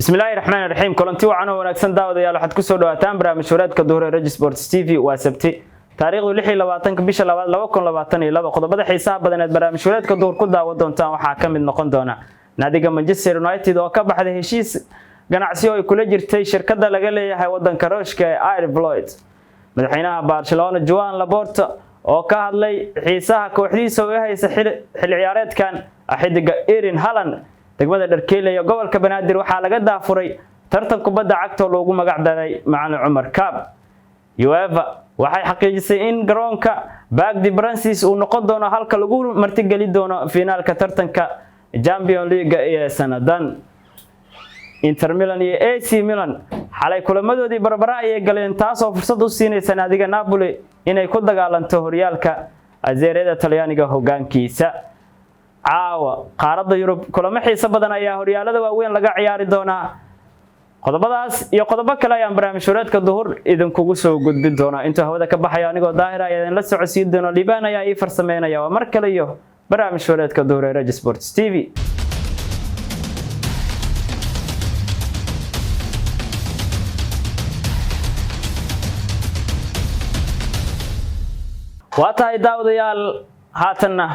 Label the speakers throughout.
Speaker 1: bismillaahi raxmaani raxiim kulanti wacan oo wanaagsan daawadayaal waxaad ku soo dhawaataan barnaamij wareedka duhur ee Reg Sports TV waa sabti taariikhdu 26 bisha 2022 qodobada xiisaha badan ee barnaamij wareedka duhur ku daawan doontaan waxaa ka mid noqon doona naadiga Manchester United oo ka baxday heshiis ganacsi oo ay kula jirtay shirkadda laga leeyahay wadanka Ruushka ee Airfloid madaxweynaha Barcelona Joan Laporta oo ka hadlay xiisaha kooxdiisa oo haysa xil ciyaareedkan xidiga Erling Haaland degmada Dharkeyle iyo gobolka Banaadir waxaa laga daafuray tartan kubadda cagta loogu magac daray Macallin Cumar Cup. UEFA waxay xaqiijisay in garoonka Parc des Princes uu noqon doono halka lagu martigeli doono finaalka tartanka Champions League ee sanadan. Inter Milan iyo AC Milan xalay kulamadoodii barbara ay galeen taasoo fursad u siinaysa naadiga Napoli inay ku dagaalanto horyaalka Azeerada Talyaaniga hoggaankiisa. caawa qaaradda Yurub kulamo xiiso badan ayaa horyaalada waaweyn laga ciyaari doonaa qodobadaas iyo qodobo kale ayaan barnaamij wareedka duhur idinkugu soo gudbin doonaa inta hawada ka baxaya anigoo daahir ah idin la socodsiin doona Liibaan ayaa ii farsameynaya waa mar kale iyo barnaamij wareedka duhur ee Reg Sports TV waa tahay daawadayaal haatanna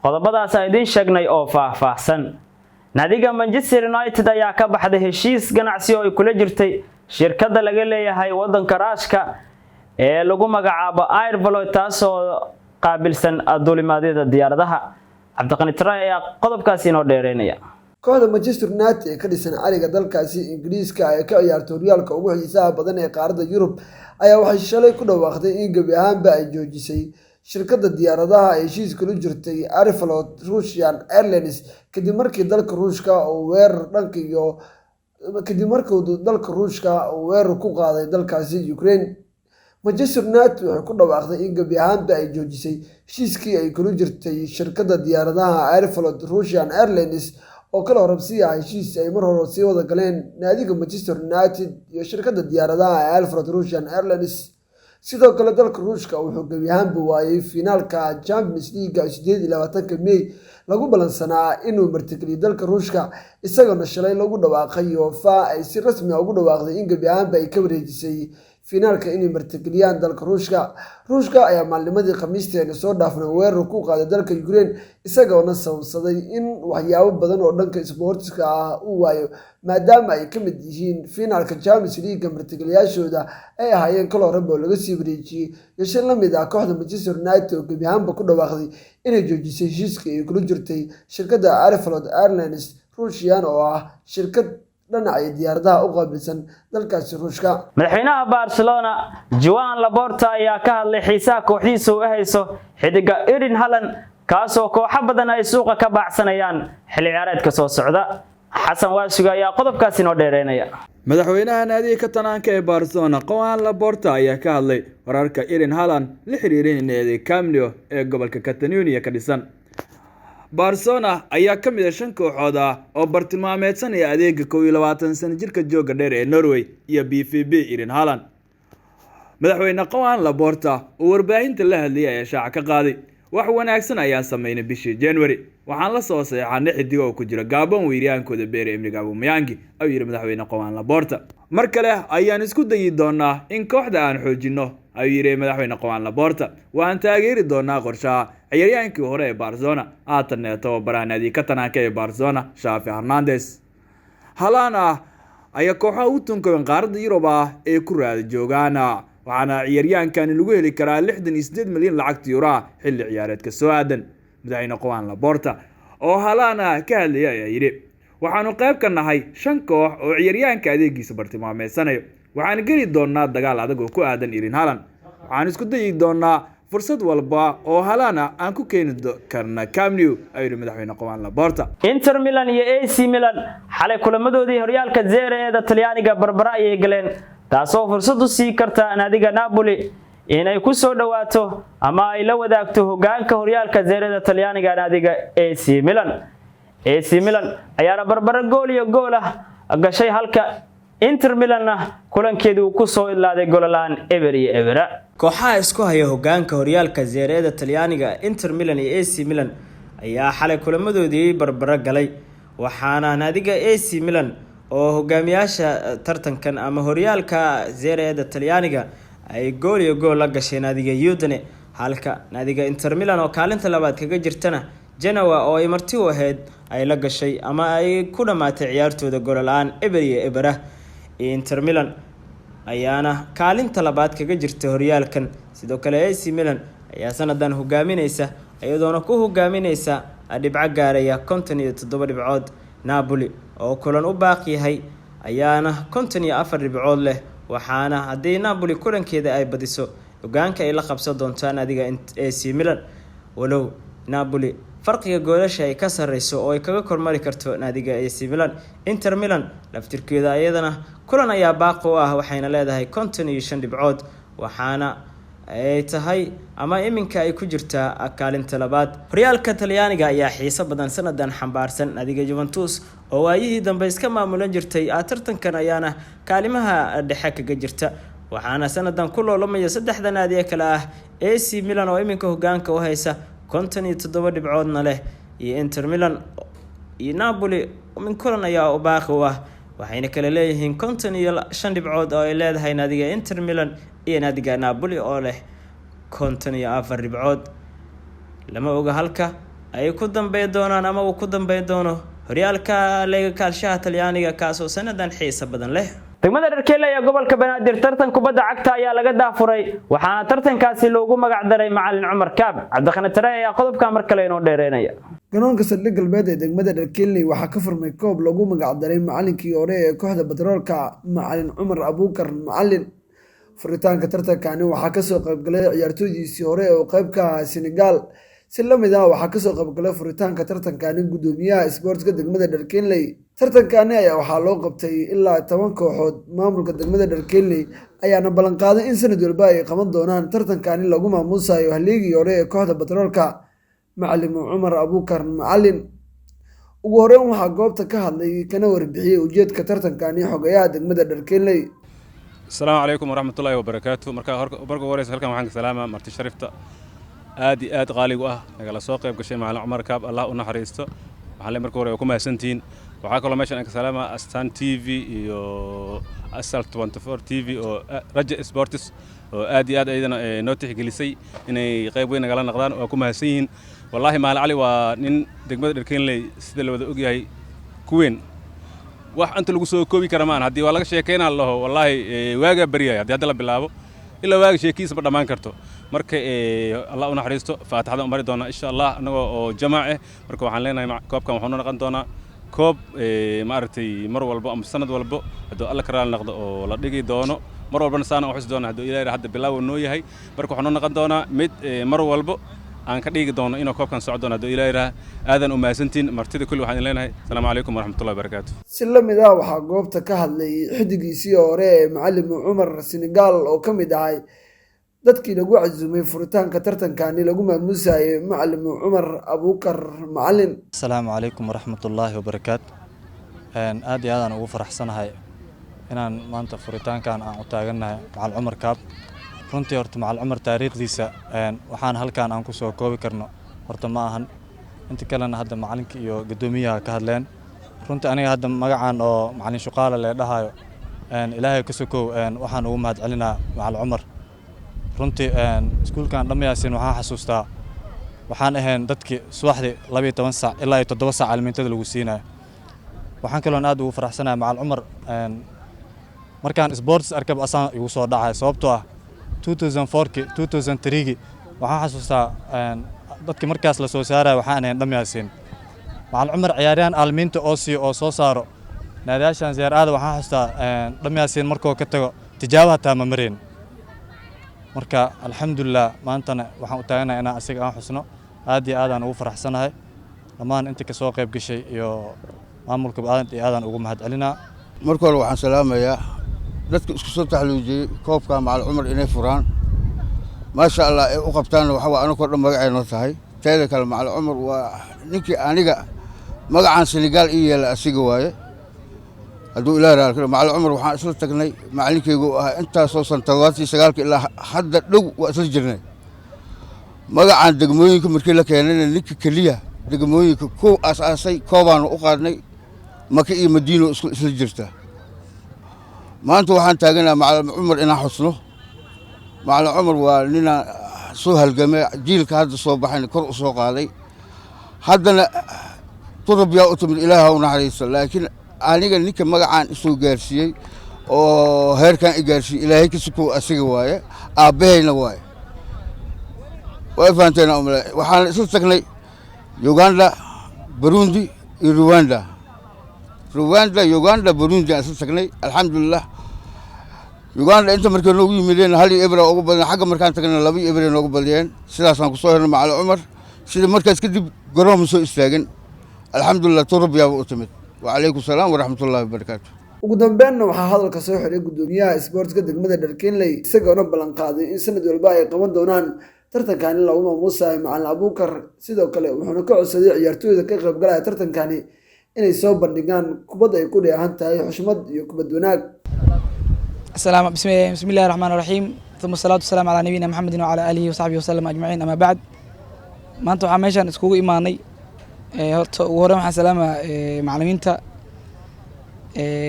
Speaker 1: qodobadaas ay idin sheegnay oo faahfaahsan naadiga Manchester United ayaa ka baxday heshiis ganacsi oo ay kula jirtay shirkadda laga leeyahay wadanka Ruushka ee lagu magacaabo Airfloid taasoo qaabilsan duulimaadyada diyaaradaha Cabdiqani Traore ayaa qodobkaasi inoo dheereynaya
Speaker 2: kooxda Manchester United ee ka dhisan cariga dalkaasi Ingiriiska ay ka ciyaarto horyaalka ugu xiisaha badan ee qaaradda Yurub ayaa waxay shalay ku dhawaaqday in gabi ahaanba ay joojisay shirkadda diyaaradaha ay heshiis kula jirtay Airfloid Russian Airlines kadib markii dalka Ruushka uu weerar ku qaaday dalkaasi Ukraine. Manchester United waxay ku dhawaaqday in gabi ahaanba ay joojisay heshiiskii ay kula jirtay shirkadda diyaaradaha Airfloid Russian Airlines oo kala horabsiya heshiis ay mar hore sii wada galeen naadiga Manchester United iyo shirkadda diyaaradaha Airfloid Russian Airlines. sidoo kale dalka Ruushka wuxuu gabi ahaanba waayay finaalka Champions League 28 May lagu balansanaa inuu martigeliyo dalka Ruushka isagoo shalay lagu dhawaaqay UEFA ay si rasmi ah ugu dhawaaqday in gabi ahaanba ay ka wareejisay finaalka inay martigeliyaan dalka Ruushka ayaa maalnimadii Khamiistii soo dhaafnay weerar ku qaaday dalka Ukraine isagoo sababsaday in waxyaabo badan oo dhanka isboortiska ah uu waayo maadaama ay ka mid yihiin finaalka Champions League martigeliyaashooda ay ahaayeen kala hore oo laga sii wareejiyay yeeshan la mid ah kooxda Manchester United oo gabi ahaanba ku dhawaaqday inay joojisay heshiiskii ay kula jirtay shirkadda Airfloid Airlines Russian oo ah shirkad dhinaca diyaaradaha u qaabilsan dalkaasi Ruushka.
Speaker 1: madaxweynaha Barcelona Joan Laporta ayaa ka hadlay xiisaha kooxdiisa oo hayso xidiga Erling Haaland kaasoo kooxo badan ay suuqa ka baacsanayaan xilli ciyaareedka soo socda. Xasan Waasiga ayaa qodobkaasi inoo dheereynaya.
Speaker 3: madaxweynaha naadiga Katanaanka ee Barcelona Joan Laporta ayaa ka hadlay wararka Erling Haaland la xiriirin naadiga Camp Nou ee gobolka Catalonia ka dhisan. Barcelona ayaa ka mid ah 5 kooxood oo bartilmaameedsanaya adeega 21 sano jirka jooga dheer ee Norway iyo BVB Erling Haaland. madaxweyne Joan Laporta oo warbaahinta la hadlayay ayaa shaaca ka qaaday wax wanaagsan ayaa sameeyay bishii January waxaan la soo saxeexnay xidiga oo ku jira Gabon weeriyaankooda Pierre-Emerick Aubameyang ayuu yiri madaxweyne Joan Laporta. mar kale ayaan isku dayi doonaa in kooxda aan xoojino ayuu yiri madaxweyne Joan Laporta. waan taageeri doonaa qorshaha ciyaaryaankii hore ee Barcelona haatan tababaraha naadiga Katanaanka ee Barcelona Xavi Hernandez. Haaland ayaa kooxaha u tunkan qaaradda Yurub ee ku raad joogaan waxaana ciyaaryaankan lagu heli karaa 68 milyan lacag euro xilli ciyaareedka soo aadan. madaxweyne Joan Laporta oo Haaland ka hadlaya ayaa yiri waxaanu qayb ka nahay 5 koox oo ciyaaryaanka adeegiisa bartilmaameedsanayo waxaan geli doonaa dagaal adag oo ku aadan Erling Haaland waxaan isku dayi doonaa fursad walba oo Haaland aan ku keeni karna Camp Nou ayuu madaxweyne Joan Laporta.
Speaker 1: Inter Milan iyo AC Milan xalay kulamadoodii horyaalka Azeerada Talyaaniga barbara ayay galeen taasoo fursad u sii karta naadiga Napoli inay ku soo dhawaato ama ay la wadaagto hoggaanka horyaalka Azeerada Talyaaniga naadiga AC Milan. AC Milan ayaa barbara gool iyo gool gashay halka Inter Milan kulankeedu ku soo ilaaday goolaan eber iyo eber.
Speaker 4: kooxaha isku haya hoggaanka horyaalka Azeerada Talyaaniga Inter Milan iyo AC Milan ayaa xalay kulamadoodii barbara galay waxaana naadiga AC Milan oo hogaamiyaasha tartankan ama horyaalka Serie A Talyaaniga ay gool iyo gool la gashay naadiga Udine, halka naadiga Inter Milan oo kaalinta labaad kaga jirtana Genoa oo ay marti u ahayd ay la gashay ama ay ku dhamaatay ciyaartooda gool la'aan eber iyo eber. Inter Milan ayaana kaalinta labaad kaga jirta horyaalkan, sidoo kale AC Milan ayaa sanadan hogaaminaysa iyadoona ku hogaaminaysa dhibco gaaraya 57 dhibcood. Napoli oo kulan u baaqi yahay ayaana 54 dhibcood leh, waxaana haddii Napoli kulankeeda ay badiso hogaanka ay la qabsan doontaan naadiga AC Milan, walow Napoli farqiga goolasha ay ka sareyso oo ay kaga kormari karto naadiga AC Milan. Inter Milan laftirkeeda ayadana kulan ayaa baaqo ah, waxayna leedahay 55 dhibcood, waxaana ay tahay ama iminka ay ku jirtaa kaalinta labaad. Horyaalka Talyaaniga ayaa xiiso badan sanadan xambaarsan naadiga Juventus oo waayihii dambe iska maamulan jirtay tartankan ayaana kaalimaha dhexe kaga jirta, waxaana sanadan ku loolamaya saddexda naadi ee kala ah AC Milan oo iminka hogaanka u haysa 57 dhibcoodna leh, iyo Inter Milan iyo Napoli min kulan ayaa u baaqi ah, waxayna kala leeyihiin 55 dhibcood oo ay leedahay naadiga Inter Milan iyo naadiga Napoli oo leh 54 dhibcood. Lama oga halka ay ku dambeey doonaan ama uu ku dambeey doono horyaalka Lega Calcio Talyaaniga kaasoo sanadan xiiso badan leh.
Speaker 1: degmada Dharkeelle ee gobolka Banaadir tartan kubadda cagta ayaa laga daafuray, waxaana tartankaasi loogu magac daray Macallin Cumar Kaab. Cabdiqani Tare ayaa qodobka mar kale inoo dheereynaya.
Speaker 2: garoonka saldhig galbeed ee degmada Dharkeelle waxaa ka furmay koob loogu magac daray macallinkii hore ee kooxda Batroolka Macallin Cumar Abuukar Macallin. furitaanka tartankani waxaa kasoo qaybgalay ciyaartoydiisii hore oo qayb ka ah Senegal. si la mid ah waxaa kasoo qaybgalay furitaanka tartankani gudoomiyaha isboortiga degmada Dharkeelle. tartankani ayaa waxaa loo qabtay ilaa 10 kooxood. maamulka degmada Dharkeelle ayaana ballan qaaday in sanad walba ay qaban doonaan tartankani lagu maamuusayo halyeegii hore ee kooxda Batroolka Macallin Cumar Abuukar Macallin. ugu horeyn waxaa goobta ka hadlay kana warbixiyay ujeedka tartankani xogayaha degmada Dharkeelle.
Speaker 5: السلام عليكم ورحمة الله وبركاته. مركو وريس هلكم waxaan ka salaama marti sharifta aad iyo aad qaali u ah nagala soo qayb gashay Macallin Cumar Kaab. Allah u naxariisto. waxaan markii hore ku mahadsantiin. waxaa kaloo meeshan ka salaama Astan TV iyo Asal 24 TV oo Raja Sports oo aad iyo aad ayadana noo tixgelisay inay qayb weyn nagala noqdaan oo ku mahadsan yihiin. wallahi Macallin Cali waa nin degmada Dharkeelle sida la wada og yahay ku weyn wax anta lagu soo koobi kara maan hadii waa laga sheekeynaa laho wallahi waaga bariyay hadii hadda la bilaabo ilaa waaga sheekiisa ma dhamaan karto. marka Allah u naxariisto faataxada umari doona insha Allah anagoo oo jamaace. marka waxaan leenahay koobkan wuxuu noqon doonaa koob maartay mar walba ama sanad walba hadii alla karaal noqdo oo la dhigi doono mar walbana saana u xus doona hadii Ilaahay hadda bilaaw noo yahay. marka wuxuu noqon doonaa mid mar walba aan ka dhigi doono inuu koobkan socdo hadii Ilaahay aadan u maasantiin martida kulli waxaan leenahay assalaamu calaykum waraxmatullaahi wabarakaatuh.
Speaker 2: si la mid ah waxaa goobta ka hadlay xidigiisii hore ee Macallin Cumar Senegal oo ka mid ahay dadkii lagu casuumay furitaanka tartankani lagu maamuusay Macallin Cumar Abuukar Macallin.
Speaker 6: assalaamu calaykum waraxmatullaahi wabarakaatuh. aad iyo aad ugu faraxsanahay inaan maanta furitaankan aan u taaganahay Macallin Cumar Kaab. runtii horta Macallin Cumar taariikhdiisa waxaan halkaan aan ku soo koobi karno horta ma ahan. inta kalena hadda macalinka iyo gudoomiyaha ka hadleen. runtii aniga hadda magacaan oo Macallin Shuqaale la dhahayo ilaahay ka sokow waxaan ugu mahad celinaa Macallin Cumar. runtii iskuulkan dhammayaasin waxaan xasuustaa waxaan ahayn dadkii subaxdii 12 saac ilaa 7 saac cilmiintada lagu siinayo. waxaan kaloo aad ugu faraxsanahay Macallin Cumar markaan sports arkab asaan igu soo dhacay sababtoo ah 2004 2003 waxaan xasuustaa dadkii markaas la soo saaray waxaan ahayn dhammayaasin. Macallin Cumar ciyaaryahan aalmiinta oo soo saaro naadaashan ziyaarada waxaan xasuustaa dhammayaasin markoo ka tago tijaabaha taama mareen. marka alxamdulillah maantana waxaan u taaganahay inaan asiga aan xusno aad iyo aad aan ugu faraxsanahay. dhammaan inta ka soo qayb gashay iyo maamulka aad iyo aad aan ugu mahad celinaa.
Speaker 7: marka hore waxaan salaamayaa dadka isku soo taxluujiyay koobka Macallin Cumar inay furaan ma sha Allah ay u qabtaan waxa waa anoo dhan magacayno tahay. teeda kale Macallin Cumar waa ninkii aniga magacaan Senegal ii yeelay asiga waaye. hadduu Ilaahay raali Macallin Cumar waxaan isla tagnay macallinkeygu ah intaasoo santawaadkii 9 ilaa hadda dhow waa isla jirnay. magacaan degmooyinka markii la keenay ninka kaliya degmooyinka ku asaasay koobaan u qaadnay maka iyo madiino isla jirta maanta waxaan taaganahay macalin cumar inaan xusno macalin cumar waa nina soo halgamay jiilka hadda soo baxay kor u soo qaaday haddana turab yaa u timid ilaaha u naxariisto laakiin aniga ninka magacaan isoo gaarsiiyey oo heerkan i gaarsiiyey ilaahay ka sukow asiga waaye aabbahayna waaye way fahanteena umle waxaan isla tagnay Uganda Burundi iyo Rwanda Uganda Burundi aan isla tagnay alxamdulillah Uganda inta markay noogu yimideen hal ibra ugu badan xagga markaan tagnay 2 ibra noogu badiyeen sidaasaan ku soo hirnay macalin Cumar sida markaas kadib garoon soo istaagin alxamdulillah turab yaa u timid wa alaykum salaam wa rahmatullahi wa barakatuh
Speaker 2: ugu dambeynna waxaa hadalka soo xiray gudoomiyaha isboortiga degmada Dharkeenley isagoona ballan qaaday in sanad walba ay qaban doonaan tartankan lagu maamuusayo macalin Abuukar sidoo kale wuxuuna ka codsaday ciyaartooyda ka qayb galaya tartankani inay soo bandhigaan kubad ay ku dheehan tahay xushmad iyo kubad wanaag
Speaker 8: بسم الله الرحمن الرحيم ثم الصلاة والسلام على نبينا محمد وعلى آله وصحبه وسلم أجمعين أما بعد ما أنتم عميشان اسكوغو إيماني وهرم حسلامة معلمينتا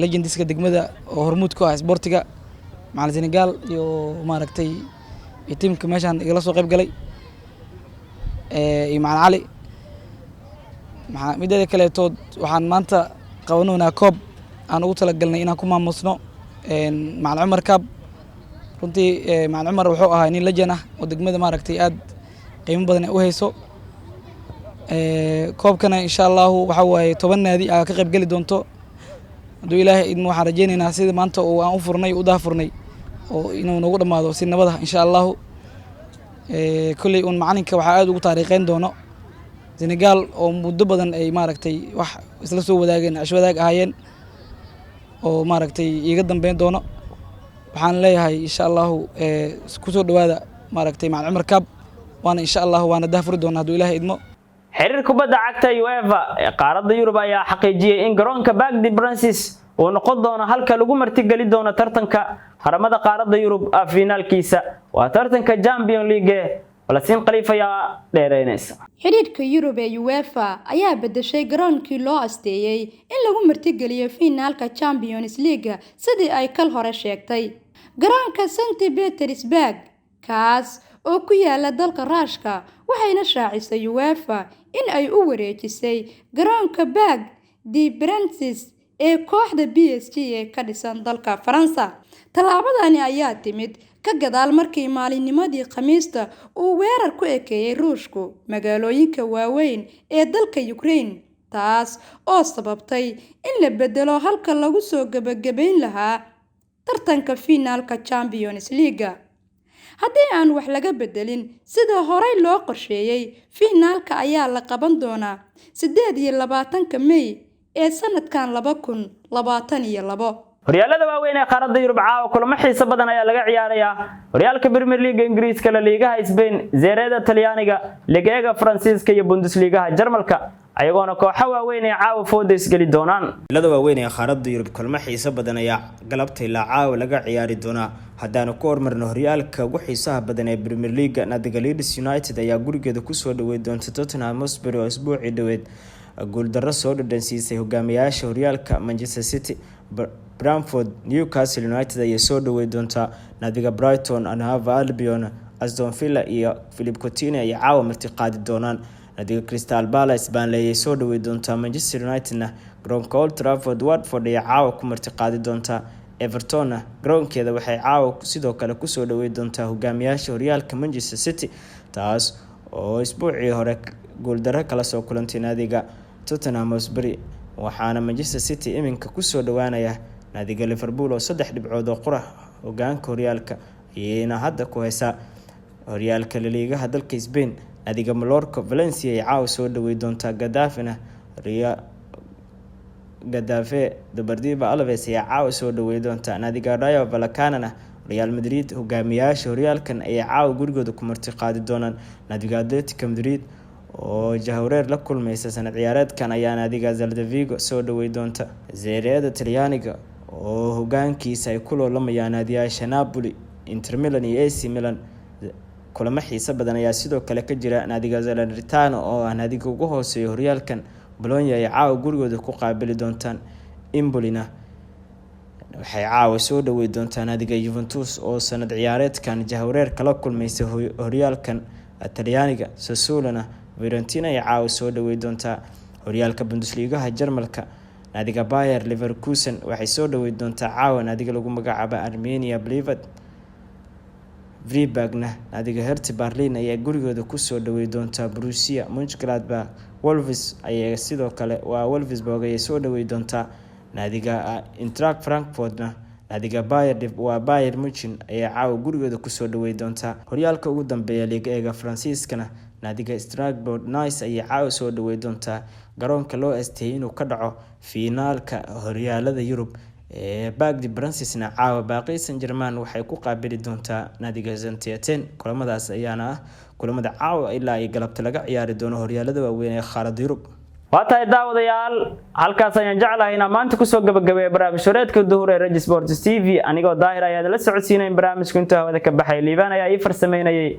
Speaker 8: لجن ديسكا دقمدا وهرمود كوها سبورتيكا مع السنغال يو ماركتي يتم كميشان إغلاسو قيب قلي مع العالي مع ميدا كالي تود وحان مانتا قوانونا كوب أنا أوتلا قلنا إنا كما مصنو macalin Cumar Kaab runtii macalin Cumar wuxuu ahaa nin lajan ah oo degmada maaragtay aad qiimo badan u hayso koobkana insha Allah waxa waaye 10 naadi ka qayb gali doonto haduu Ilaahay idmo waxaan rajaynaynaa sida maanta oo aan u furnay u daafurnay oo inuu nagu dhamaado si nabad ah insha Allah kulli un macalinka waxa aad ugu taariiqeyn doono Senegal oo muddo badan ay maaragtay wax isla soo wadaageen ashwadaag ahaayeen oo maaragtay iga dambeyn doono waxaan leeyahay insha Allah ku soo dhawaada maaragtay macalin Cumar Kaab waana insha Allah waana daafuri doona haduu Ilaahay idmo
Speaker 1: xiriir kubadda cagta UEFA ee qaaradda Yurub ayaa xaqiijiyay in garoonka Parc des Princes uu noqon doono halka lagu martigeli doono tartanka haramada qaaradda Yurub finaalkiisa waa tartanka Champions League Walaasin Khalifa ayaa dheereynaysa
Speaker 9: xiriirka Yurub ee UEFA ayaa bedeshay garoonkii loo asteeyay in lagu martigeliyo finaalka Champions League sidii ay kal hore sheegtay garoonka St Petersburg kaas oo ku yaala dalka Ruushka waxayna shaacisay UEFA in ay u wareejisay garoonka Parc des Princes ee kooxda PSG ee ka dhisan dalka Faransa talaabadani ayaa timid ka gadaal markii maalinnimadii Khamiista uu weerar ku ekeeyay Ruushku magaalooyinka waaweyn ee dalka Ukraine taas oo sababtay in la bedelo halka lagu soo gabagabeyn lahaa tartanka finaalka Champions League haddii aan wax laga bedelin sida horey loo qorsheeyay finaalka ayaa la qaban doonaa 28 May ee sanadkan 2022
Speaker 1: horyaalada waaweyn ee qaaradda Yurub caawa kulamo xiiso badan ayaa laga ciyaarayaa horyaalka Premier League Ingiriiska La Ligaha Spain Serie Talyaaniga Liga Faransiiska iyo Bundesliga Jarmalka ayagoona kooxo waaweyn ee caawa foodeys gali doonaan
Speaker 4: horyaalada waaweyn ee qaaradda Yurub kulamo xiiso badan ayaa galabtay la caawa laga ciyaari doonaa haddana ku hormarno horyaalka ugu xiisaha badan ee Premier League naadiga Leeds United ayaa gurigeeda ku soo dhaweey doonta Tottenham Hotspur oo isbuucii dhaweed gool darro soo dhadhansiisay hogaamiyaasha horyaalka Manchester City Brentford Newcastle United ayaa soo dhaweey doonta naadiga Brighton and Hove Albion Aston Villa iyo Philippe Coutinho ayaa caawa marti qaadi doonaan naadiga Crystal Palace Burnley soo dhaweey doonta Manchester United garoonka Old Trafford Watford ayaa caawa ku marti qaadi doonta Everton garoonkeeda waxay caawa sidoo kale ku soo dhaweey doonta hogaamiyaasha horyaalka Manchester City taas oo isbuucii hore gool darro kala soo kulantay naadiga Tottenham Hotspur waxaana Manchester City iminka ku soo dhawaanaya naadiga Liverpool oo 3 dhibcood oo qura hogaanka horyaalka ayayna hadda ku haysaa horyaalka La Liga dalka Spain naadiga Mallorca Valencia ay caawa soo dhaweey doonta Getafe Deportivo Alaves ayaa caawa soo dhaweey doonta naadiga Rayo Vallecano Real Madrid hogaamiyaasha horyaalkan ayaa caawa gurigooda ku marti qaadi doonaan naadiga Atletico Madrid oo jahwareer la kulmaysa sanad ciyaareedkan ayaa naadiga Celta Vigo soo dhaweey doonta Serie Talyaaniga oo hogaankiisa ay ku loolamayaan naadiyaasha Napoli Inter Milan iyo AC Milan kulamo xiiso badan ayaa sidoo kale ka jira naadiga Salernitana oo ah naadiga ugu hooseeya horyaalkan Bologna ay caawa gurigooda ku qaabili doontaan Imbolina waxay caawa soo dhaweey doontaan naadiga Juventus oo sanad ciyaareedkan jahwareer kala kulmaysa horyaalkan Talyaaniga. Sassuolona Fiorentina ay caawa soo dhaweey doontaa horyaalka Bundesliga Jarmalka. naadiga Bayer Leverkusen waxay soo dhaweey doontaa caawa naadiga lagu magacaabo Arminia Bielefeld. Freiburgna naadiga Hertha Berlin ayaa gurigooda ku soo dhaweey doontaa Borussia Mönchengladbach. Wolves ayaa sidoo kale Wolfsburg ay soo dhaweey doontaa naadiga Eintracht Frankfurtna naadiga Bayern Munchen ayaa caawa gurigooda ku soo dhaweey doontaa horyaalka ugu dambeeya liiga Faransiiskana naadiga Strasbourg Nice ayaa caawa soo dhaweey doontaa garoonka loo asteeyay inuu ka dhaco finaalka horyaalada Yurub ee Parc des Princes-na caawa Paris Saint-Germain waxay ku qaabili doontaa naadiga Saint-Etienne. kulamadaas ayaana ah kulamada caawa ilaa ay galabta laga ciyaari doono horyaalada waaweyn ee qaaradda Yurub.
Speaker 1: waa tahay daawadayaal halkaas ayaan jeclahay inaan maanta kusoo gabagabeeyo barnaamij wareedka duhur ee Reg Sports TV anigoo daahir ayaa la socodsiinay barnaamijka inta hawada ka baxay liibaan ayaa ii farsameynayay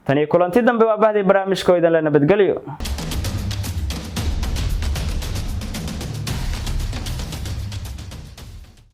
Speaker 1: tani kulanti dambe waa bahday barnaamijkooda la nabadgeliyo.